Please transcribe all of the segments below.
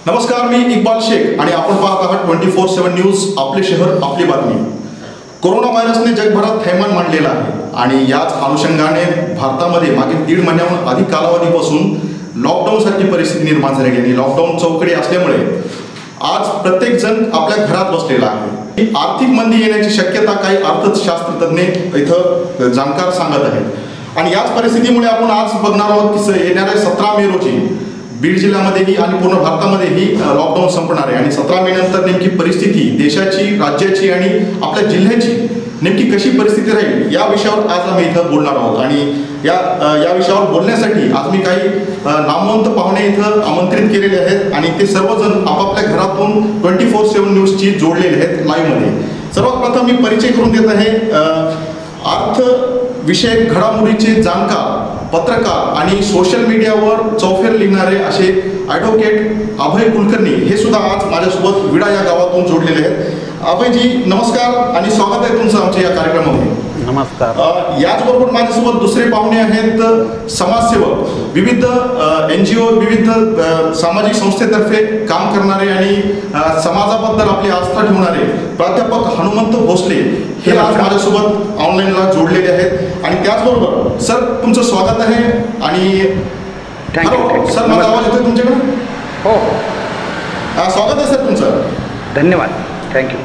नमस्कार, मी इक्बाल शेख आणि आपण पाहत आहात 24/7 न्यूज, आपले शहर आपली बातमी। कोरोना व्हायरसने जगभरात थैमान मांडलेला आहे आणि याच अनुषंगाने भारतामध्ये मागील 1.5 महिन्याहून अधिक कालावधीपासून लॉकडाऊन सारखी परिस्थिती निर्माण झालेली आहे। लॉकडाऊन चौकडी असल्यामुळे आज प्रत्येक जण आपल्या घरात बसलेला आहे। आर्थिक मंदी येण्याची शक्यता काही अर्थशास्त्रज्ञ इथं जाणकार सांगत आहेत आणि याच परिस्थितीमुळे आपण आज बघणार आहोत की येणाऱ्या 17 मे रोजी बीड जिल्ह्यामध्येही आणि पूर्ण भारतामध्येही लॉकडाऊन संपणार आहे आणि 17 मे नंतर नेमकी परिस्थिती देशाची, राज्याची आणि आपल्या जिल्ह्याची नेमकी कशी परिस्थिती राहील या विषयावर आज आम्ही इथं बोलणार आहोत। आणि या विषयावर बोलण्यासाठी आज मी काही नामवंत पाहुणे इथं आमंत्रित केलेले आहेत आणि ते सर्वजण आपापल्या घरातून 24/7 न्यूजची जोडलेले आहेत लाईव्हमध्ये। सर्वात प्रथम मी परिचय करून देत आहे अर्थ विषयक घडामोडीचे जाणकार, पत्रकार आणि सोशल मीडियावर चौफेर लिहिणारे असे ॲडव्होकेट अभय कुलकर्णी हे सुद्धा आज माझ्यासोबत विडा या गावातून जोडलेले आहेत। अभयजी नमस्कार आणि स्वागत आहे तुमचं आमच्या या कार्यक्रमामध्ये। नमस्कार। याचबरोबर माझ्यासोबत दुसरे पाहुणे आहेत समाजसेवक, विविध NGO, विविध सामाजिक संस्थेतर्फे काम करणारे आणि समाजाबद्दल आपली आस्था ठेवणारे प्राध्यापक हनुमंत भोसले हे आज माझ्यासोबत ऑनलाईनला जोडलेले आहेत। आणि त्याचबरोबर सर तुमचं स्वागत आहे आणि सर माझा आवाज येतोय तुमच्याकडे? हो, स्वागत आहे सर तुमचं। धन्यवाद, थँक्यू।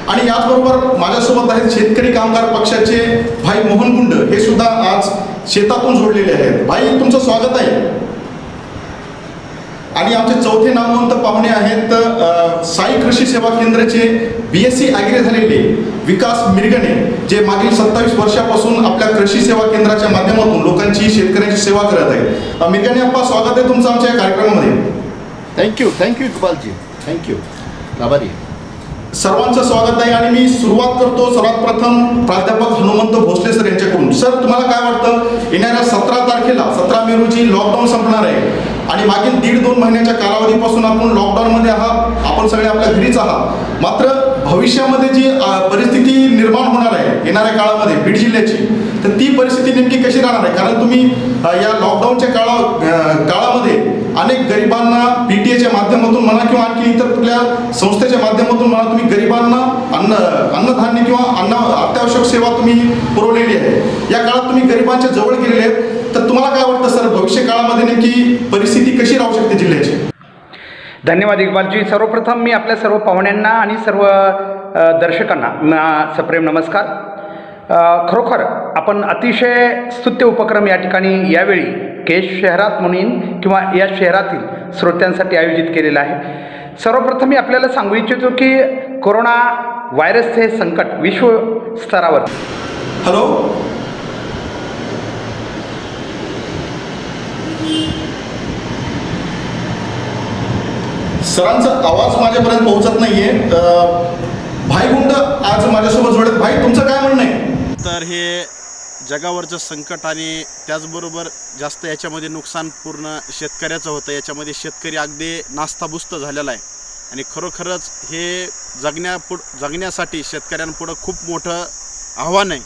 आणि याचबरोबर माझ्यासोबत आहेत शेतकरी कामगार पक्षाचे भाई मोहन गुंड हे सुद्धा आज शेतातून जोडलेले आहेत। भाई तुमचं स्वागत आहे। आणि आमचे चौथे नामवंत पाहुणे आहेत साई कृषी सेवा केंद्राचे BSc ॲग्री झालेले विकास मिरगणे, जे मागील 27 वर्षापासून आपल्या कृषी सेवा केंद्राच्या माध्यमातून लोकांची, शेतकऱ्यांची सेवा करत आहेत। मिरगणे अप्पा, स्वागत आहे तुमचं आमच्या या कार्यक्रमामध्ये। थँक्यू इक्बालजी, थँक्यू, आभारी। सर्वांचं स्वागत आहे आणि मी सुरुवात करतो सर्वात प्रथम प्राध्यापक हनुमंत भोसले सर यांच्याकडून। सर तुम्हाला काय वाटतं, येणाऱ्या 17 तारखेला 17 मे रोजी लॉकडाऊन संपणार आहे आणि मागील 1.5-2 महिन्याच्या कालावधीपासून आपण लॉकडाऊनमध्ये आहात, आपण सगळे आपल्या घरीच आहात, मात्र भविष्यामध्ये जी परिस्थिती निर्माण होणार आहे येणाऱ्या काळामध्ये बीड जिल्ह्याची, तर ती परिस्थिती नेमकी कशी राहणार आहे? कारण तुम्ही या लॉकडाऊनच्या काळामध्ये अनेक गरिबांना PTA माध्यमातून म्हणा किंवा आणखी इतर कुठल्या संस्थेच्या माध्यमातून म्हणा तुम्ही गरिबांना अन्नधान्य किंवा अत्यावश्यक सेवा तुम्ही पुरवलेली आहे। या काळात तुम्ही गरिबांच्या जवळ गेलेले आहेत, तर तुम्हाला काय वाटतं सर, भविष्य काळामध्ये नेमकी परिस्थिती कशी राहू शकते जिल्ह्याची? धन्यवाद इक्बालजी। सर्वप्रथम मी आपल्या सर्व पाहुण्यांना आणि सर्व दर्शकांना सप्रेम नमस्कार। खरोखर आपण अतिशय स्तुत्य उपक्रम या ठिकाणी यावेळी केश शहरात म्हणून किंवा या शहरातील श्रोत्यांसाठी आयोजित केलेला आहे। सर्वप्रथम मी आपल्याला सांगू इच्छितो की कोरोना व्हायरसचे संकट विश्व स्तरावर हॅलो सरांचा आवाज माझ्यापर्यंत पोहोचत नाहीये। भाई गुंड आज माझ्यासोबत जोडत। भाई तुमचं काय म्हणणं आहे? तर हे जगावरचं संकट आणि त्याचबरोबर जास्त याच्यामध्ये नुकसान पूर्ण शेतकऱ्याचं होतं। याच्यामध्ये शेतकरी अगदी नास्ताबुस्त झालेला आहे आणि खरोखरच हे जगण्यासाठी शेतकऱ्यांपुढं खूप मोठं आव्हान आहे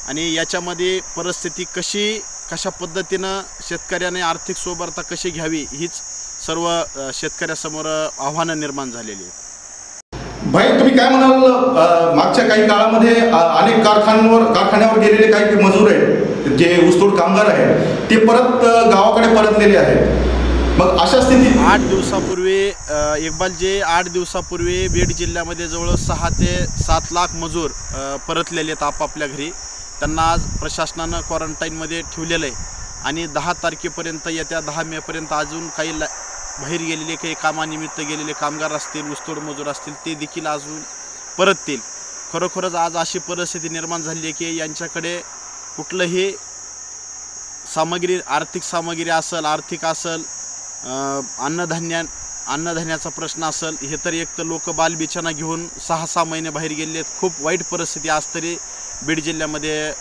आणि याच्यामध्ये परिस्थिती कशा पद्धतीनं शेतकऱ्याने आर्थिक सोबरता कशी घ्यावी हीच सर्व शेतकऱ्यासमोर आव्हानं निर्माण झालेली आहेत। भाई तुम्ही काय म्हणाल, मागच्या काही काळामध्ये अनेक कारखान्यावर गेलेले काही मजूर आहेत, जे ऊसतोड कामगार आहेत, ते परत गावाकडे परतलेले आहेत। मग अशा स्थितीत 8 दिवसापूर्वी इक्बालजी 8 दिवसापूर्वी बीड जिल्ह्यामध्ये जवळ 6 ते 7 लाख मजूर परतलेले आहेत आपापल्या घरी। त्यांना आज प्रशासनानं क्वारंटाईनमध्ये ठेवलेलं आहे आणि 10 तारखेपर्यंत, येत्या 10 मेपर्यंत अजून काही बाहेर गेलेले, काही कामानिमित्त गेलेले कामगार असतील, ऊसतोड मजूर असतील, ते देखील अजून परततील। खरोखरच आज अशी परिस्थिती निर्माण झाली आहे की यांच्याकडे कुठलंही सामग्री, आर्थिक सामग्री असेल, अन्नधान्याचा प्रश्न असेल, हे तर एक तर लोक बालबिछाना घेऊन 6-6 महिने बाहेर गेलेले आहेत। खूप वाईट परिस्थिती आज तरी बीड जिल्ह्यामध्ये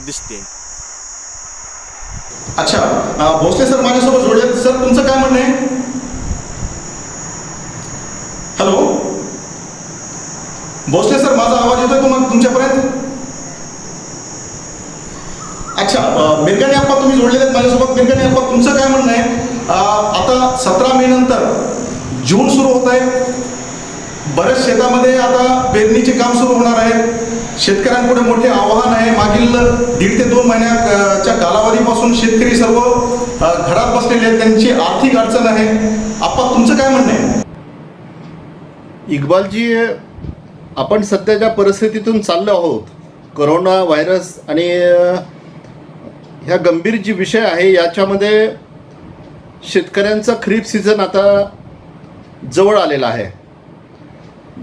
दिसते। अच्छा, भोसले सर माझ्यासोबत जोडले। सर तुमचं काय म्हणणं आहे? हॅलो भोसले सर, माझा आवाज येतोय तुमच्यापर्यंत? अच्छा, मिरगणे अप्पा तुम्ही जोडलेले आहेत माझ्यासोबत। मिरगणे अप्पा तुमचं काय म्हणणं आहे? आता 17 मे नंतर जून सुरू होत आहे, बऱ्याच शेतामध्ये आता पेरणीचे काम सुरू होणार आहे. शेतकऱ्यांपुढे मोठे आव्हान आहे. मागील 1.5 ते 2 महिन्याच्या कालावधीपासून शेतकरी सर्व घरात बसलेले आहेत, त्यांची आर्थिक अडचण आहे. आप्पा, तुमचं काय म्हणणं आहे? इक्बालजी, आपण सध्याच्या परिस्थितीतून चाललो आहोत. कोरोना व्हायरस आणि ह्या गंभीर जी विषय आहे याच्यामध्ये शेतकऱ्यांचा खरीप सीझन आता जवळ आलेला आहे.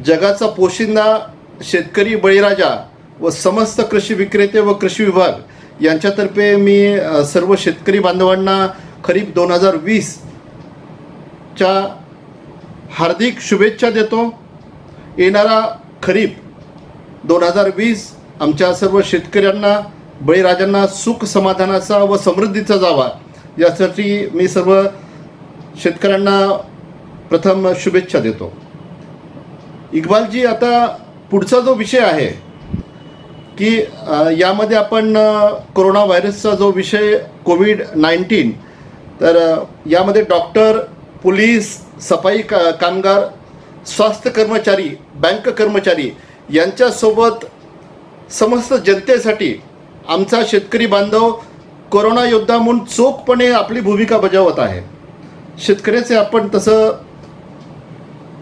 जगाचा पोशिंदा शेतकरी बळीराजा व समस्त कृषी विक्रेते व कृषी विभाग यांच्यातर्फे मी सर्व शेतकरी बांधवांना खरीप 2020च्या हार्दिक शुभेच्छा देतो. येणारा खरीप 2020 आमच्या सर्व शेतकऱ्यांना बळीराजांना सुख समाधानाचा व समृद्धीचा जावा यासाठी मी सर्व शेतकऱ्यांना प्रथम शुभेच्छा देतो. इक्बालजी, आता पुढचा जो विषय आहे की यामध्ये आपण कोरोना व्हायरसचा जो विषय कोविड-19, तर यामध्ये डॉक्टर, पोलीस, सफाई कामगार, स्वास्थ्य कर्मचारी, बँक कर्मचारी यांच्यासोबत समस्त जनतेसाठी आमचा शेतकरी बांधव कोरोना योद्धा म्हणून चोखपणे आपली भूमिका बजावत आहे. शेतकऱ्याचे आपण तसं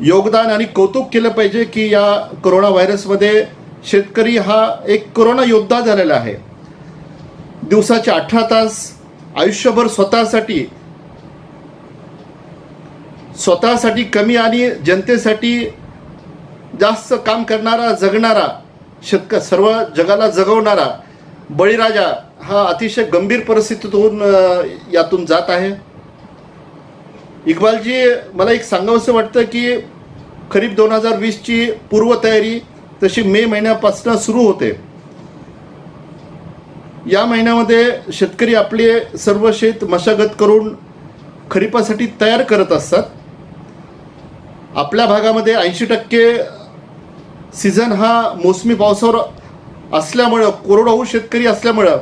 योगदान आणि कौतुक केलं पाहिजे की या कोरोना व्हायरसमध्ये शेतकरी हा एक कोरोना योद्धा झालेला आहे. दिवसाचे 18 तास आयुष्यभर स्वतःसाठी कमी आणि जनतेसाठी जास्त काम करणारा, जगणारा, सर्व जगाला जगवणारा बळीराजा हा अतिशय गंभीर परिस्थितीतून यातून जात आहे. इक्बालजी, मला एक सांगावंसं वाटतं की खरीप 2020ची पूर्वतयारी तशी मे महिन्यापासून सुरू होते. या महिन्यामध्ये शेतकरी आपले सर्व शेत मशागत करून खरीपासाठी तयार करत असतात. आपल्या भागामध्ये 80% सीझन हा मोसमी पावसावर असल्यामुळं, कोरडवाहू शेतकरी असल्यामुळं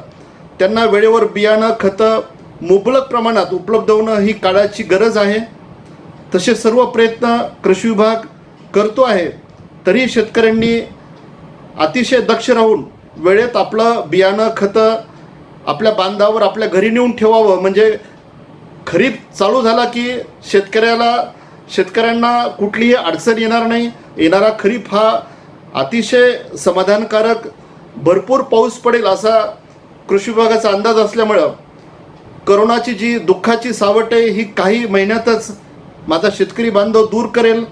त्यांना वेळेवर बियाणं, खतं मुबलक प्रमाणात उपलब्ध होणं ही काळाची गरज आहे. तसे सर्व प्रयत्न कृषी विभाग करतो आहे. तरी शेतकऱ्यांनी अतिशय दक्ष राहून वेळेत आपलं बियाणं, खतं आपल्या बांधावर, आपल्या घरी नेऊन ठेवावं. म्हणजे खरीप चालू झाला की शेतकऱ्यांना कुठलीही अडचण येणार नाही. येणारा खरीप हा अतिशय समाधानकारक, भरपूर पाऊस पडेल असा कृषी विभागाचा अंदाज असल्यामुळं कोरोनाची जी दुःखाची सावट आहे ही काही महिन्यातच माझा शेतकरी बांधव दूर करेल.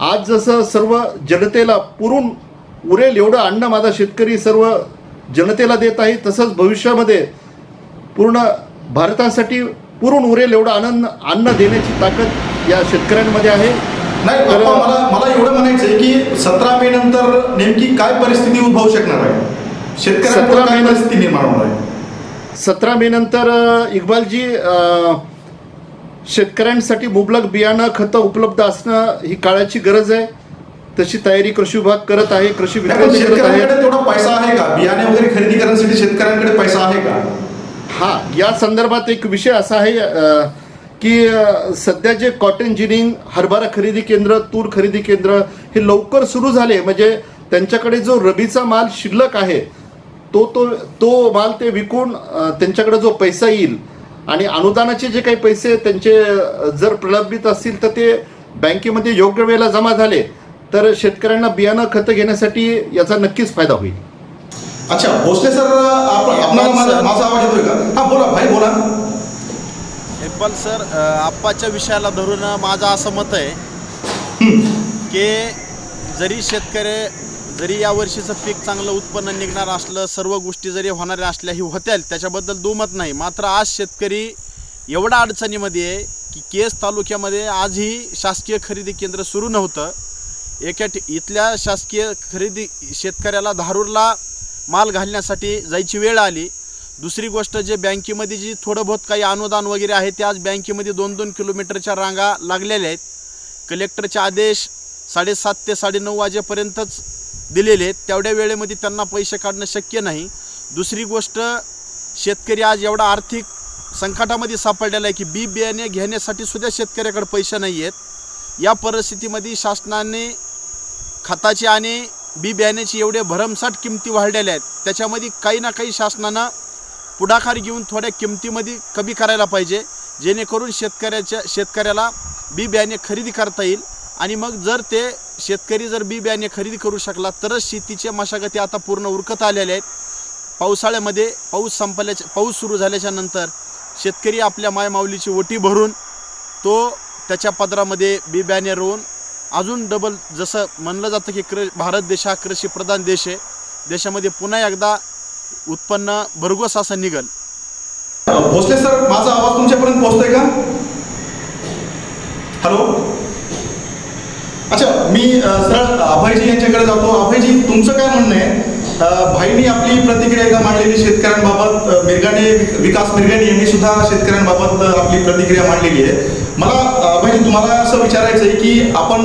आज जसं सर्व जनतेला पुरून उरेल एवढं अन्न माझा शेतकरी सर्व जनतेला देत आहे, तसंच भविष्यामध्ये पूर्ण भारतासाठी पुरून उरेल एवढं अन्न देण्याची ताकद या शेतकऱ्यांमध्ये आहे. नाही, तर मला एवढं म्हणायचं आहे की 17 मे नंतर नेमकी काय परिस्थिती उद्भवू शकणार आहे? शेतकऱ्यांना काय परिस्थिती निर्माण होणार आहे? 17 मे नंतर इक्बालजी, शेतकऱ्यांसाठी मुबलक बियाणं, खतं उपलब्ध असणं ही काळाची गरज आहे. तशी तयारी कृषी विभाग करत आहे, कृषी विक्रेते करत आहेत. तेवढा पैसा आहे का? बियाणे वगैरे खरेदी करण्यासाठी शेतकऱ्यांकडे पैसा आहे का? हा, या संदर्भात एक विषय असा आहे की सध्या जे कॉटन जिनिंग, हरभरा खरेदी केंद्र, तूर खरेदी केंद्र हे लवकर सुरू झाले. म्हणजे त्यांच्याकडे जो रबीचा माल शिल्लक आहे तो माल ते विकून त्यांच्याकडे जो पैसा येईल आणि अनुदानाचे जे काही पैसे त्यांचे जर प्रलंबित असतील तर ते बँकेमध्ये योग्य वेळेला जमा झाले तर शेतकऱ्यांना बियाणं, खतं घेण्यासाठी याचा नक्कीच फायदा होईल. अच्छा, भोसले सर, आपल्याला माझा आवाज येतोय का? हा, बोला भाई, बोला. इक्बाल सर, आप्पाच्या विषयाला धरून माझं असं मत आहे की जरी या वर्षीचं पीक चांगलं उत्पन्न निघणार असलं, सर्व गोष्टी जरी होणाऱ्या असल्याही होत्याल, त्याच्याबद्दल दुमत नाही. मात्र आज शेतकरी एवढा अडचणीमध्ये आहे की केज तालुक्यामध्ये आजही शासकीय खरेदी केंद्र सुरू नव्हतं. इथल्या शासकीय खरेदी शेतकऱ्याला धारूरला माल घालण्यासाठी जायची वेळ आली. दुसरी गोष्ट, जे बँकेमध्ये जी थोडं बहुत काही अनुदान वगैरे आहे ते आज बँकेमध्ये 2-2 किलोमीटरच्या रांगा लागलेल्या आहेत. कलेक्टरचे आदेश 7:30 ते 9:30 वाजेपर्यंतच दिलेले आहेत. तेवढ्या वेळेमध्ये त्यांना पैसे काढणं शक्य नाही. दुसरी गोष्ट, शेतकरी आज एवढा आर्थिक संकटामध्ये सापडलेला आहे की बियाणे घेण्यासाठी सुद्धा शेतकऱ्याकडे पैसे नाही आहेत. या परिस्थितीमध्ये शासनाने खताची आणि बी बियाण्याची एवढे भरमसाठ किमती वाढलेल्या आहेत, त्याच्यामध्ये काही ना काही शासनानं पुढाकार घेऊन थोड्या किमतीमध्ये कमी करायला पाहिजे, जेणेकरून शेतकऱ्याला बी बियाणे खरेदी करता येईल. आणि मग जर ते शेतकरी जर बी बियाणे खरेदी करू शकला तरच शेतीच्या मशागती आता पूर्ण उरकत आलेल्या आहेत. पावसाळ्यामध्ये पाऊस सुरू झाल्याच्या नंतर शेतकरी आपल्या मायमाऊलीची ओटी भरून तो त्याच्या पदरामध्ये बी बियाणे रोवून अजून डबल, जसं म्हणलं जातं की भारत देश हा कृषीप्रधान देश आहे, देशामध्ये पुन्हा एकदा उत्पन्न भरघोस असं निघल. भोसले सर, माझा आवाज तुमच्यापर्यंत पोहोचतोय का? हॅलो. अच्छा, मी सरळ अभयजी यांच्याकडे जातो. अभयजी, तुमचं काय म्हणणं आहे? भाईंनी आपली प्रतिक्रिया एकदा मांडलेली शेतकऱ्यांबाबत, विकास मिरगाणे यांनी सुद्धा शेतकऱ्यांबाबत आपली प्रतिक्रिया मांडलेली आहे. मला अभयजी तुम्हाला असं विचारायचं आहे की आपण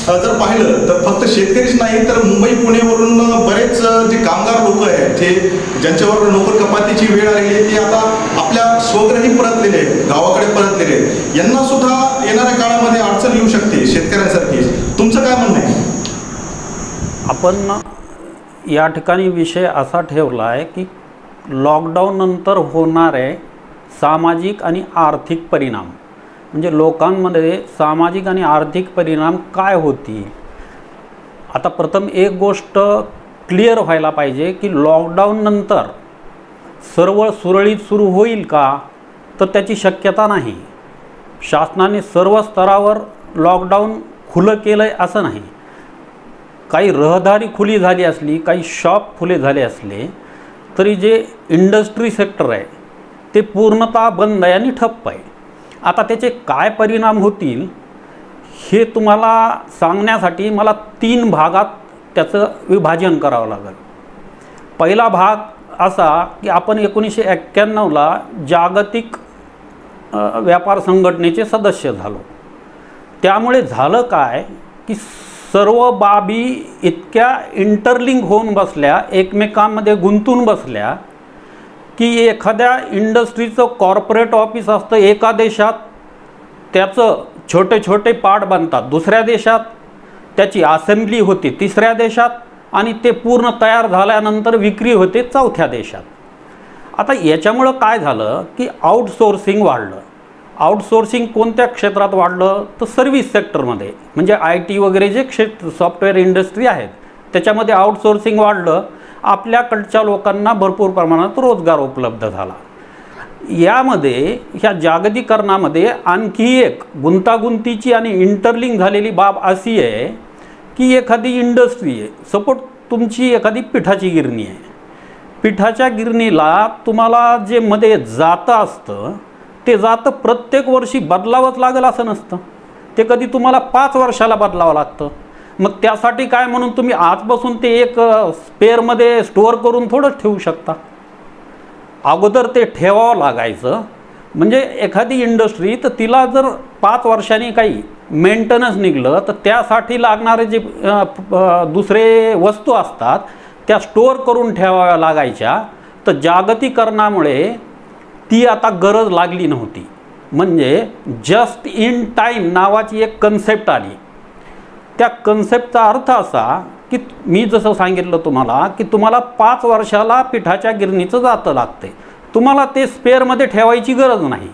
जर पाहिलं तर फक्त शेतकरीच नाही तर मुंबई पुणेवरून बरेच जे कामगार लोक आहेत, ज्यांच्यावर नोकर कपातीची वेळ आलेली आहे, ते आता आपल्या स्वगृही परतलेले आहेत, गावाकडे परतलेले आहेत. यांना सुद्धा येणाऱ्या काळामध्ये अडचण येऊ शकते शेतकऱ्यांसारखी. तुमचं काय म्हणणं आहे? आपण या ठिकाणी विषय असा ठेवला आहे की लॉकडाऊन नंतर होणारे सामाजिक आणि आर्थिक परिणाम, म्हणजे लोकांमध्ये सामाजिक आणि आर्थिक परिणाम काय होतील. आता प्रथम एक गोष्ट क्लिअर व्हायला पाहिजे की लॉकडाऊन नंतर सर्व सुरळीत सुरू होईल का, तर त्याची शक्यता नाही. शासनाने सर्व स्तरावर लॉकडाऊन खुलं केलं आहे असं नाही. काही रहदारी खुली झाली असली, काही शॉप खुले झाले असले तरी जे इंडस्ट्री सेक्टर आहे ते पूर्णतः बंद आहे आणि ठप्प आहे. आता त्याचे काय परिणाम होतील हे तुम्हाला सांगण्यासाठी मला 3 भागात त्याचं विभाजन करावं लागेल. पहिला भाग असा की आपण 1991ला जागतिक व्यापार संघटनेचे सदस्य झालो. त्यामुळे झालं काय की सर्व बाबी इतक्या इंटरलिंक होऊन बसल्या, एकमेकांमध्ये गुंतून बसल्या की एखाद्या इंडस्ट्रीचं कॉर्पोरेट ऑफिस असतं एका देशात, त्याचं छोटे छोटे पार्ट बनतात दुसऱ्या देशात, त्याची असेंब्ली होते तिसऱ्या देशात आणि ते पूर्ण तयार झाल्यानंतर विक्री होते चौथ्या देशात. आता याच्यामुळं काय झालं की आउटसोर्सिंग वाढलं. आउटसोर्सिंग कोणत्या क्षेत्रात वाढलं तर सर्व्हिस सेक्टरमध्ये, म्हणजे IT वगैरे जे सॉफ्टवेअर इंडस्ट्री आहेत त्याच्यामध्ये आउटसोर्सिंग वाढलं. आपल्याकडच्या लोकांना भरपूर प्रमाणात रोजगार उपलब्ध झाला. यामध्ये ह्या जागतिकीकरणामध्ये आणखी एक गुंतागुंतीची आणि इंटरलिंक झालेली बाब अशी आहे की एखादी इंडस्ट्री आहे, सपोज तुमची एखादी पिठाची गिरणी आहे. पिठाच्या गिरणीला तुम्हाला जे मध्ये जातं असतं ते जातं प्रत्येक वर्षी बदलावंच लागेल असं नसतं. ते कधी तुम्हाला 5 वर्षाला बदलावं लागतं. मग त्यासाठी काय म्हणून तुम्ही आजपासून ते एक स्पेअरमध्ये स्टोअर करून थोडंच ठेवू शकता. अगोदर ते ठेवावं लागायचं. म्हणजे एखादी इंडस्ट्री तर तिला जर 5 वर्षांनी काही मेंटेनन्स निघलं तर त्यासाठी लागणारे जे दुसरे वस्तू असतात त्या स्टोअर करून ठेवाव्या लागायच्या. तर जागतिकीकरणामुळे ती आता गरज लागली नव्हती. म्हणजे जस्ट इन टाईम नावाची एक कन्सेप्ट आली. त्या कन्सेप्टचा अर्थ असा की मी जसं सांगितलं तुम्हाला की तुम्हाला 5 वर्षाला पिठाच्या गिरणीचं जातं लागते, तुम्हाला ते स्पेअरमध्ये ठेवायची गरज नाही.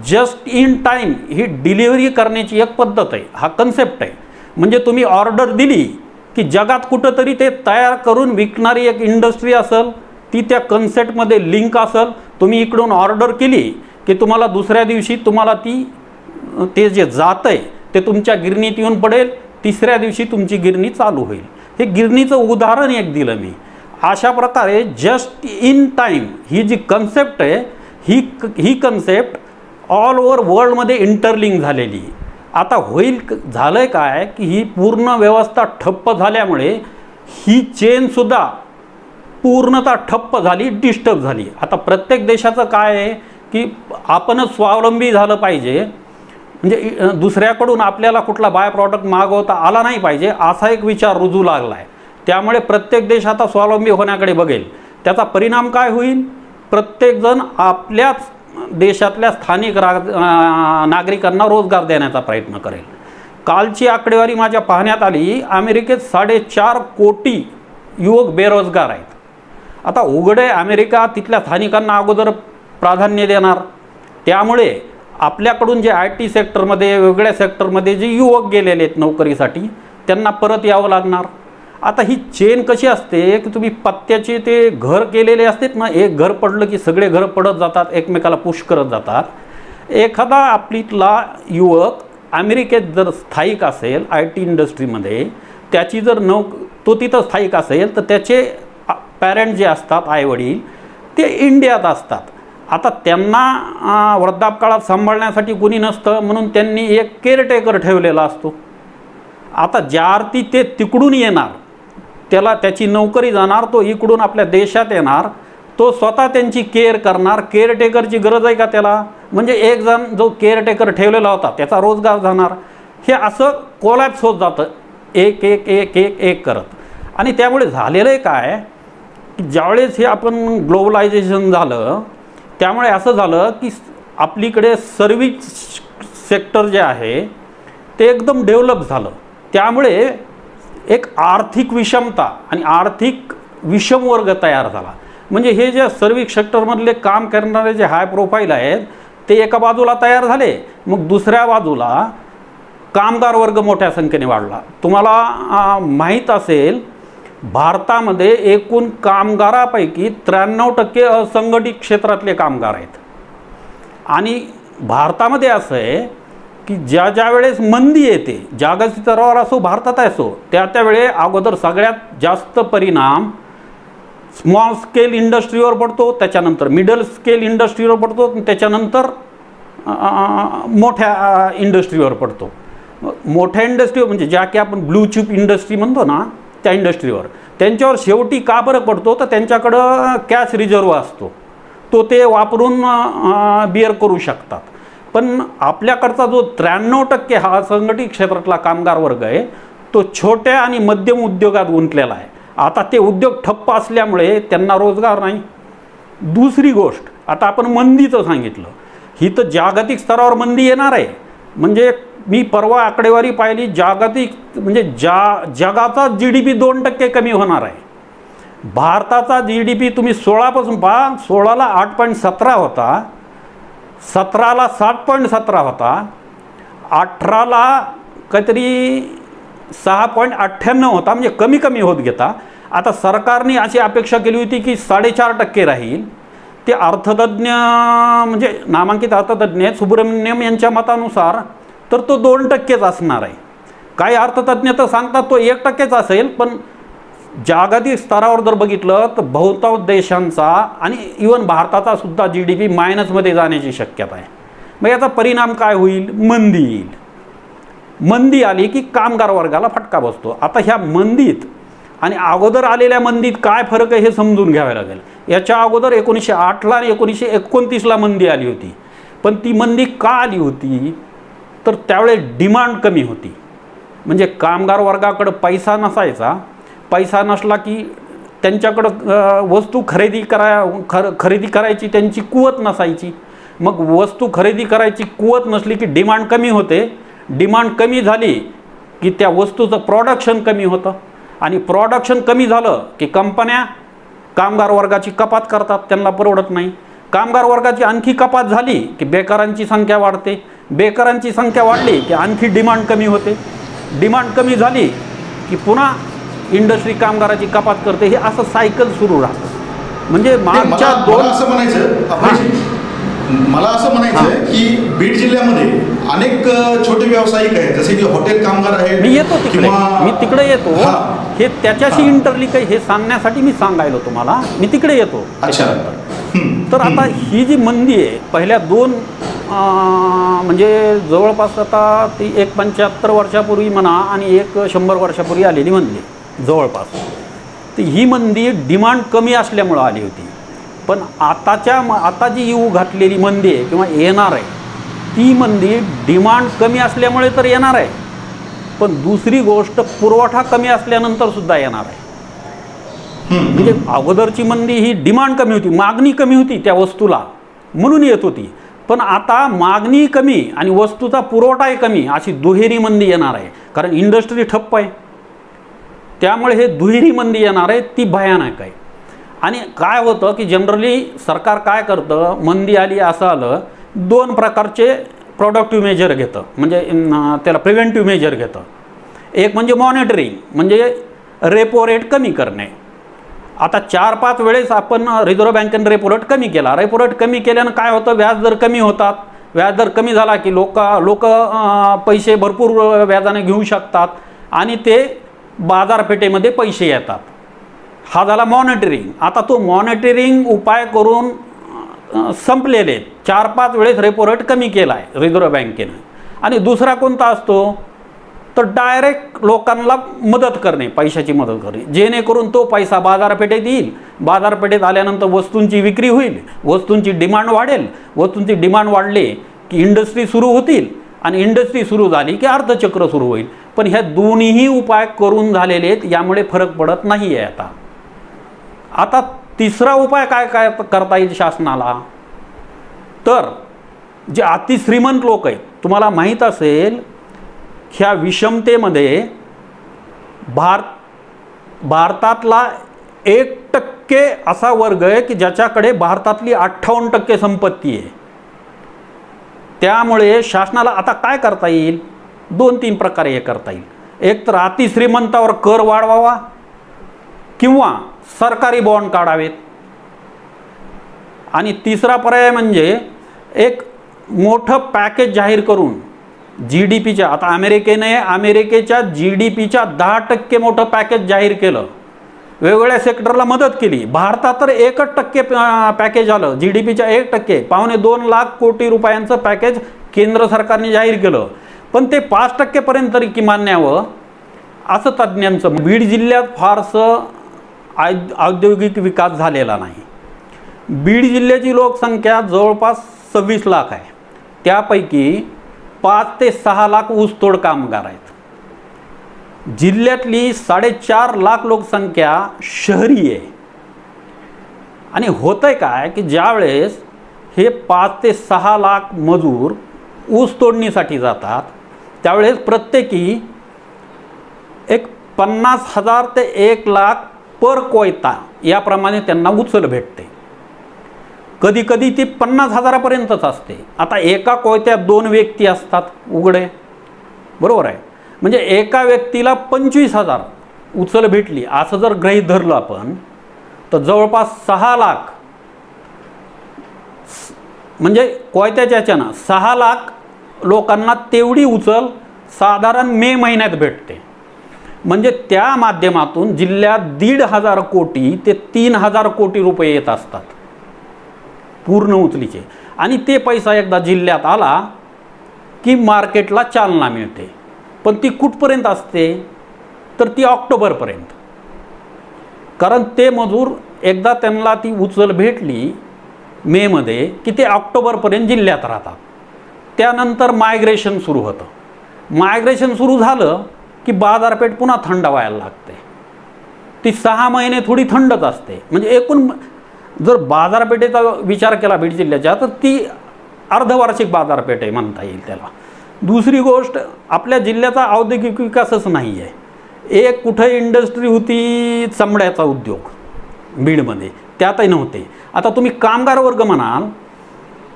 Just in time he delivery करण्याची एक पद्धत आहे, हा कन्सेप्ट आहे. म्हणजे तुम्ही ऑर्डर दिली की जगात कुठंतरी ते तयार करून विकणारी एक इंडस्ट्री असेल, ती त्या कन्सेप्टमध्ये लिंक असेल. तुम्ही इकडून ऑर्डर केली की तुम्हाला दुसऱ्या दिवशी तुम्हाला ते जे जातं आहे ते तुमच्या गिरणीत येऊन पडेल, तिसऱ्या दिवशी तुमची गिरणी चालू होईल. हे गिरणीचं उदाहरण एक दिलं मी. अशा प्रकारे जस्ट इन टाईम ही जी कन्सेप्ट आहे ही कन्सेप्ट ऑल ओव्हर वर्ल्डमध्ये इंटरलिंक झालेली. आता झालं आहे काय की ही पूर्ण व्यवस्था ठप्प झाल्यामुळे ही चेनसुद्धा पूर्णतः ठप्प झाली, डिस्टर्ब झाली. आता प्रत्येक देशाचं काय आहे की आपणच स्वावलंबी झालं पाहिजे, म्हणजे दुसऱ्याकडून आपल्याला कुठला बाय प्रॉडक्ट मागवता आला नाही पाहिजे असा एक विचार रुजू लागला आहे. त्यामुळे प्रत्येक देश आता स्वावलंबी होण्याकडे बघेल. त्याचा परिणाम काय होईल, प्रत्येकजण आपल्याच देशातल्या स्थानिक नागरिकांना रोजगार देण्याचा प्रयत्न करेल. कालची आकडेवारी माझ्या पाहण्यात आली, अमेरिकेत 4.5 कोटी युवक बेरोजगार आहेत. आता उघडे अमेरिका तिथल्या स्थानिकांना अगोदर प्राधान्य देणार, त्यामुळे आपल्याकडून जे IT सेक्टरमध्ये वेगवेगळ्या सेक्टरमध्ये जे युवक गेलेले आहेत नोकरीसाठी त्यांना परत यावं लागणार. आता ही चेन कशी असते की तुम्ही पत्त्याचे ते घर केलेले असतात ना, एक घर पडलं की सगळे घर पडत जातात, एकमेकाला पुश करत जातात. एखादा आपलीतला युवक अमेरिकेत जर स्थायिक असेल IT इंडस्ट्रीमध्ये, त्याची जर तो तिथं स्थायिक असेल तर त्याचे पॅरेंट जे असतात आईवडील ते इंडियात असतात. आता त्यांना वृद्धापकाळात सांभाळण्यासाठी कोणी नसतं म्हणून त्यांनी एक केअरटेकर ठेवलेला असतो. आता ज्या अर्थी ते तिकडून येणार, त्याची नोकरी जाणार, तो इकडून आपल्या देशात येणार, तो स्वतः त्यांची केअर करणार. केअरटेकरची गरज आहे का त्याला? म्हणजे एक जण जो केअरटेकर ठेवलेला होता त्याचा रोजगार जाणार. हे असं कोलॅप्स होत जातं एक एक एक एक एक करत. आणि त्यामुळे झालेलं आहे काय की ज्यावेळेस हे आपण ग्लोबलायझेशन झालं त्यामुळे असं झालं की आपलीकडे सर्व्हिस सेक्टर जे आहे ते एकदम डेव्हलप झालं. त्यामुळे एक आर्थिक विषमता आणि आर्थिक विषमवर्ग तयार झाला. म्हणजे हे जे सर्व्हिस सेक्टरमधले काम करणारे जे हाय प्रोफाईल आहेत ते एका बाजूला तयार झाले, मग दुसऱ्या बाजूला कामगार वर्ग मोठ्या संख्येने वाढला. तुम्हाला माहीत असेल भारतामध्ये एकूण कामगारापैकी 93% असंघटित क्षेत्रातले कामगार आहेत. आणि भारतामध्ये असं आहे की ज्या वेळेस मंदी येते, जागतिक स्तरावर असो भारतात असो, त्यावेळे अगोदर सगळ्यात जास्त परिणाम स्मॉल स्केल इंडस्ट्रीवर पडतो, त्याच्यानंतर मिडल स्केल इंडस्ट्रीवर पडतो, त्याच्यानंतर मोठ्या इंडस्ट्रीवर पडतो. मोठ्या इंडस्ट्रीवर म्हणजे ज्या की आपण ब्लू चिप इंडस्ट्री म्हणतो ना, त्या इंडस्ट्रीवर त्यांच्यावर शेवटी का फरक पडतो तर त्यांच्याकडं कॅश रिझर्व असतो, तो ते वापरून बिअर करू शकतात. पण आपल्याकडचा जो 93% हा असंघटित क्षेत्रातला कामगार वर्ग आहे तो छोट्या आणि मध्यम उद्योगात गुंतलेला आहे. आता ते उद्योग ठप्प असल्यामुळे त्यांना रोजगार नाही. दुसरी गोष्ट, आता आपण मंदीचं सांगितलं, ही तर जागतिक स्तरावर मंदी येणार आहे. म्हणजे मी परवा आकडेवारी पाहिली, जागतिक म्हणजे जगाचा GDP 2% कमी होणार आहे. भारताचा GDP तुम्ही 16 पहा, 16ला 8.17 होता, 17ला 7.17 होता, 18ला काहीतरी 6.98 होता, म्हणजे कमी कमी होत घेता. आता सरकारने अशी अपेक्षा केली होती की 4.5% राहील. ते अर्थतज्ञ म्हणजे नामांकित अर्थतज्ञ सुब्रमण्यम यांच्या मतानुसार तर तो 2%च असणार आहे. काही अर्थतज्ञ तर सांगतात तो 1%च असेल. पण जागतिक स्तरावर जर बघितलं तर बहुतांश देशांचा आणि इवन भारताचा सुद्धा GDP मायनसमध्ये जाण्याची शक्यता आहे. मग याचा परिणाम काय होईल? मंदी येईल. मंदी आली की कामगार वर्गाला फटका बसतो. आता ह्या मंदीत आणि अगोदर आलेल्या मंदीत काय फरक आहे हे समजून घ्यावे लागेल. याच्या अगोदर 1908ला आणि 1929ला मंदी आली होती. पण ती मंदी का आली होती तर त्यावेळेस डिमांड कमी होती. म्हणजे कामगार वर्गाकडं पैसा नसायचा. पैसा नसला की त्यांच्याकडं वस्तू खरेदी करायची त्यांची कुवत नसायची. मग वस्तू खरेदी करायची कुवत नसली की डिमांड कमी होते. डिमांड कमी झाली की त्या वस्तूचं प्रोडक्शन कमी होतं आणि प्रोडक्शन कमी झालं की कंपन्या कामगार वर्गाची कपात करतात, त्यांना परवडत नाही. कामगार वर्गाची आणखी कपात झाली की बेकारांची संख्या वाढते. बेकारांची संख्या वाढली की आणखी डिमांड कमी होते. डिमांड कमी झाली की पुन्हा इंडस्ट्री कामगाराची कपात करते. हे असं सायकल सुरू राहतं. म्हणजे मागच्या मला असं म्हणायचं की बीड जिल्ह्यामध्ये अनेक छोटे व्यावसायिक आहेत, जसे की हॉटेल कामगार आहेत. मी येतो तिकडे येतो. हे त्याच्याशी इंटरलिंक आहे हे सांगण्यासाठी मी सांगायलो तुम्हाला. मी तिकडे येतो. अच्छा. तर आता ही जी मंदी आहे पहिल्या 2 म्हणजे जवळपास आता ती 75 वर्षापूर्वी म्हणा आणि 100 वर्षापूर्वी आलेली मंदी जवळपास. तर ही मंदी डिमांड कमी असल्यामुळं आली होती. पण आता जी येऊ घातलेली मंदी आहे किंवा येणार आहे ती मंदी डिमांड कमी असल्यामुळे तर येणार आहे. पण दुसरी गोष्ट पुरवठा कमी असल्यानंतर सुद्धा येणार आहे. म्हणजे अगोदरची मंदी ही डिमांड कमी होती, मागणी कमी होती त्या वस्तूला म्हणून येत होती. पण आता मागणी कमी आणि वस्तूचा पुरवठाही कमी अशी दुहेरी मंदी येणार आहे, कारण इंडस्ट्री ठप्प आहे. त्यामुळे हे दुहेरी मंदी येणार आहे, ती भयानक आहे. आणि काय होतं की जनरली सरकार काय करतं, मंदी आली असं आलं, दोन प्रकारचे प्रोडक्टिव्ह मेजर घेतं, म्हणजे त्याला प्रिव्हेंटिव्ह मेजर घेतं. एक म्हणजे मॉनिटरिंग, म्हणजे रेपो रेट कमी करणे. आता 4-5 वेळेस आपण रिझर्व्ह बँकेने रेपो रेट कमी केला. रेपो रेट कमी केल्यानं काय होतं, व्याजदर कमी होतात. व्याजदर कमी झाला की लोक पैसे भरपूर व्याजाने घेऊ शकतात आणि ते बाजारपेठेमध्ये पैसे येतात. हा झाला मॉनिटरिंग. आता तो मॉनिटरिंग उपाय करून संपलेले 4-5 वेळेस रेपो रेट कमी केला आहे रिझर्व्ह बँकेनं. आणि दुसरा कोणता असतो, तर डायरेक्ट लोकांना मदत करणे, पैशाची मदत करणे, जेणेकरून तो पैसा बाजारपेठेत येईल. बाजारपेठेत आल्यानंतर वस्तूंची विक्री होईल, वस्तूंची डिमांड वाढेल. वस्तूंची डिमांड वाढली की इंडस्ट्री सुरू होतील आणि इंडस्ट्री सुरू झाली की अर्थचक्र सुरू होईल. पण ह्या दोन्हीही उपाय करून झालेले आहेत, यामुळे फरक पडत नाही आहे. आता तिसरा उपाय काय करता येईल शासनाला, तर जे अतिश्रीमंत लोक आहेत, तुम्हाला माहीत असेल ह्या विषमतेमध्ये भारतातला 1% असा वर्ग आहे की ज्याच्याकडे भारतातली 58% संपत्ती आहे. त्यामुळे शासनाला आता काय करता येईल, 2-3 प्रकारे हे करता येईल. एक तर अतिश्रीमंतावर कर वाढवावा किंवा सरकारी बॉन्ड काढावेत. आणि तिसरा पर्याय म्हणजे एक मोठं पॅकेज जाहीर करून GDPच्या, आता अमेरिकेच्या GDPच्या 10% मोठं पॅकेज जाहीर केलं, वेगवेगळ्या सेक्टरला मदत केली. भारतात तर 1% पॅकेज आलं, GDPच्या 1%, 2.25 लाख कोटी रुपयांचं पॅकेज केंद्र सरकारने जाहीर केलं. पण ते 5% पर्यंत तरी किमान न्यावं असं तज्ज्ञांचं. बीड जिल्ह्यात फारसं औद्योगिक विकास झालेला नाही. बीड जिल्ह्याची लोकसंख्या जवळपास 26 लाख आहे. त्यापैकी 5 ते 6 लाख ऊसतोड कामगार आहेत. जिल्ह्यातली 4.5 लाख लोकसंख्या शहरी आहे. आणि होतंय काय की ज्यावेळेस हे 5 ते 6 लाख मजूर ऊस तोडणीसाठी जातात, त्यावेळेस प्रत्येकी एक 50,000 ते 1 लाख पर कोयता याप्रमाणे त्यांना उचल भेटते. कधी कधी ती 50,000पर्यंतच असते. आता एका कोयत्यात 2 व्यक्ती असतात उघडे, बरोबर आहे, म्हणजे एका व्यक्तीला 25,000 उचल भेटली असं जर गृहीत धरलं आपण, तर जवळपास 6 लाख, म्हणजे कोयत्याच्या ह्याच्यानं 6 लाख लोकांना तेवढी उचल साधारण मे महिन्यात भेटते. म्हणजे त्या माध्यमातून जिल्ह्यात 1,500 कोटी ते 3,000 कोटी रुपये येत असतात पूर्ण उचलीचे. आणि ते पैसा एकदा जिल्ह्यात आला की मार्केटला चालना मिळते. पण ती कुठपर्यंत असते, तर ती ऑक्टोबरपर्यंत. कारण ते मजूर एकदा त्यांना ती उचल भेटली मेमध्ये की ते ऑक्टोबरपर्यंत जिल्ह्यात राहतात. त्यानंतर मायग्रेशन सुरू होतं. मायग्रेशन सुरू झालं की बाजारपेठ पुन्हा थंड व्हायला लागते. ती 6 महिने थोडी थंडच असते. म्हणजे एकूण जर बाजारपेठेचा विचार केला बीड जिल्ह्याच्या, तर ती अर्धवार्षिक बाजारपेठ आहे म्हणता येईल त्याला. दुसरी गोष्ट, आपल्या जिल्ह्याचा औद्योगिक विकासच नाही आहे. एक कुठं इंडस्ट्री होती चमड्याचा उद्योग बीडमध्ये, त्यातही नव्हते. आता तुम्ही कामगार वर्ग म्हणाल,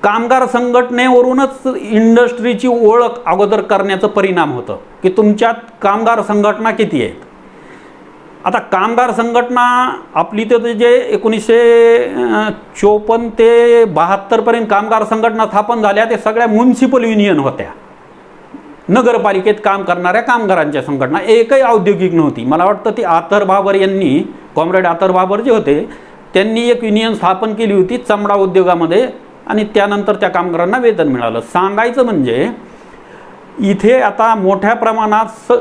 कामगार संघटनेवरूनच इंडस्ट्रीची ओळख अगोदर करण्याचं परिणाम होतं की तुमच्यात कामगार संघटना किती आहेत. आता कामगार संघटना आपली तर जे 1954 ते 72पर्यंत कामगार संघटना स्थापन झाल्या, ते सगळ्या म्युनिसिपल युनियन होत्या, नगरपालिकेत काम करणाऱ्या कामगारांच्या संघटना, एकही औद्योगिक नव्हती. मला वाटतं ती आतर भाबर यांनी, कॉम्रेड आतर भाबर जे होते, त्यांनी एक युनियन स्थापन केली होती चमडा उद्योगामध्ये, आणि त्यानंतर त्या कामगारांना वेतन मिळालं. सांगायचं म्हणजे इथे आता मोठ्या प्रमाणात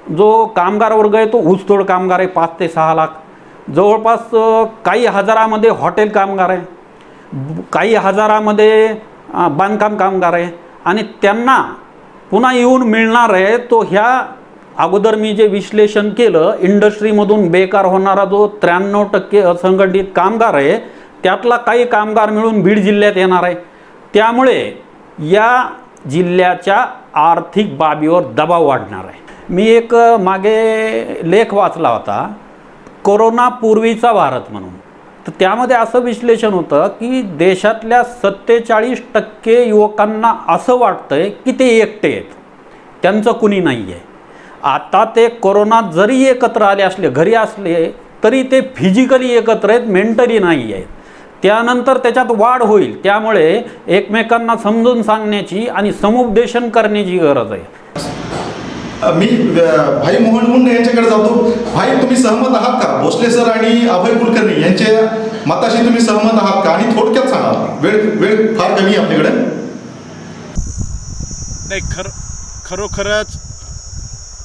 जो कामगार वर्ग आहे तो ऊसतोड कामगार आहे, 5 ते 6 लाख. जवळपास काही हजारामध्ये हॉटेल कामगार आहे, काही हजारामध्ये बांधकाम कामगार आहे. आणि त्यांना पुन्हा येऊन मिळणार आहे तो ह्या अगोदर मी जे विश्लेषण केलं, इंडस्ट्रीमधून बेकार होणारा जो 93% असंघटित कामगार आहे, त्यातला काही कामगार मिळून बीड जिल्ह्यात येणार आहे. त्यामुळे या जिल्ह्याच्या आर्थिक बाबीवर दबाव वाढणार आहे. मी एक मागे लेख वाचला होता कोरोनापूर्वीचा भारत म्हणून. तर त्यामध्ये असं विश्लेषण होतं की देशातल्या 47% युवकांना असं वाटतंय की ते एकटे आहेत, त्यांचं कुणी नाही आहे. आता ते कोरोनात जरी एकत्र आले असले, घरी असले तरी ते फिजिकली एकत्र आहेत, मेंटली नाही आहेत. त्यानंतर त्याच्यात वाढ होईल. त्यामुळे एकमेकांना समजून सांगण्याची आणि समुपदेशन करण्याची गरज आहे. मी भाई मोहन मुंडे यांच्याकडे जातो. भाई, तुम्ही सहमत आहात का भोसले सर आणि अभय कुलकर्णी यांच्या मताशी तुम्ही सहमत आहात का? आणि थोडक्यात सांगा, वेळ फार कमी आपल्याकडे. नाही,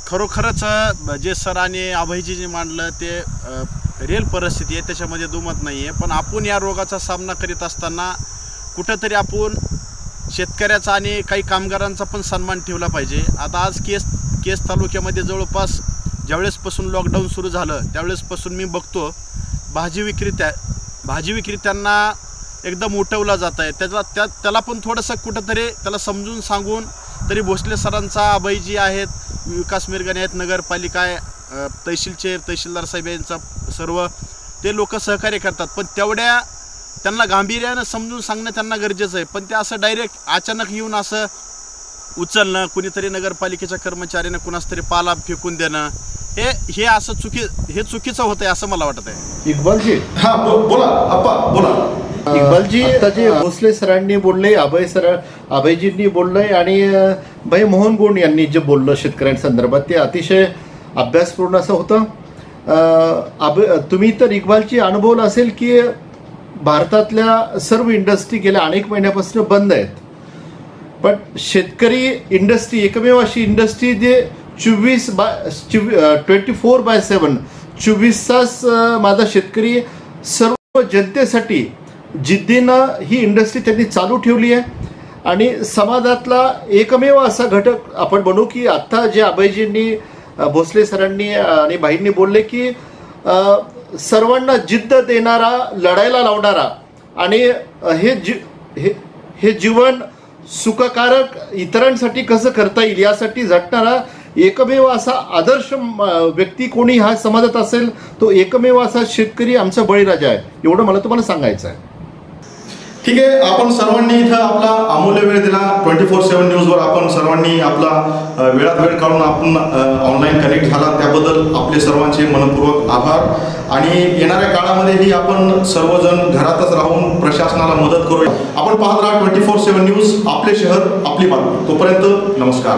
खरोखरच जे सर आणि अभयजी जे मांडलं ते रिअल परिस्थिती आहे, त्याच्यामध्ये दुमत नाही आहे. पण आपण या रोगाचा सामना करीत असताना कुठंतरी आपण शेतकऱ्याचा आणि काही कामगारांचा पण सन्मान ठेवला पाहिजे. आता आज केस तालुक्यामध्ये जवळपास ज्यावेळेसपासून लॉकडाऊन सुरू झालं त्यावेळेसपासून मी बघतो भाजी विक्रेत्यांना एकदम उठवला जात आहे. त्याला पण थोडंसं कुठंतरी त्याला समजून सांगून तरी भोसले सरांचा, अभयजी आहेत, विकास मिरगणे आहेत, नगरपालिका आहे, तहसीलदार साहेब यांचा सर्व ते लोक सहकार्य करतात. पण त्यांना गांभीर्यानं समजून सांगणं त्यांना गरजेचं आहे. पण ते असं डायरेक्ट अचानक येऊन असं उचलणं, कुणीतरी नगरपालिकेच्या कर्मचाऱ्याने कुणास तरी पाला फेकून देणं, हे असं चुकीचं होतंय असं मला वाटत आहे. इक्बालजी, हा बोला अप्पा, बोला. इक्बालजी, आता जे भोसले सरांनी बोलले, अभयजींनी बोललंय आणि भाई मोहन गुण यांनी जे बोललं शेतकऱ्यांसंदर्भात ते अतिशय अभ्यासपूर्ण असं होतं. तुम्ही तर इक्बालजी अनुभवलं असेल की भारतातल्या सर्व इंडस्ट्री गेल्या अनेक महिन्यापासून बंद आहेत. पण शेतकरी इंडस्ट्री एकमेव अशी इंडस्ट्री जे 24/7 24 तास माझा शेतकरी सर्व जनतेसाठी जिद्दीनं ही इंडस्ट्री त्यांनी चालू ठेवली आहे. आणि समाजातला एकमेव असा घटक आपण म्हणू की आत्ता जे अभयजींनी, भोसले सरांनी आणि भाईंनी बोलले की सर्वांना जिद्द देणारा, लढायला लावणारा आणि हे जीवन सुखकारक इतरांसाठी कसं करता येईल यासाठी झटणारा एकमेव असा आदर्श व्यक्ती कोणी ह्या समाजात असेल तो एकमेव असा शेतकरी आमचा बळीराजा आहे. एवढं मला तुम्हाला सांगायचं आहे. ठीक आहे, आपण सर्वांनी इथं आपला अमूल्य वेळ दिला. 24/7 न्यूजवर आपण सर्वांनी आपला वेळात वेळ काढून आपण ऑनलाईन कनेक्ट झाला, त्याबद्दल आपले सर्वांचे मनपूर्वक आभार. आणि येणाऱ्या काळामध्येही आपण सर्वजण घरातच राहून प्रशासनाला मदत करूया. आपण पाहत राहा 24/7 न्यूज, आपले शहर आपली बातमी. तोपर्यंत नमस्कार.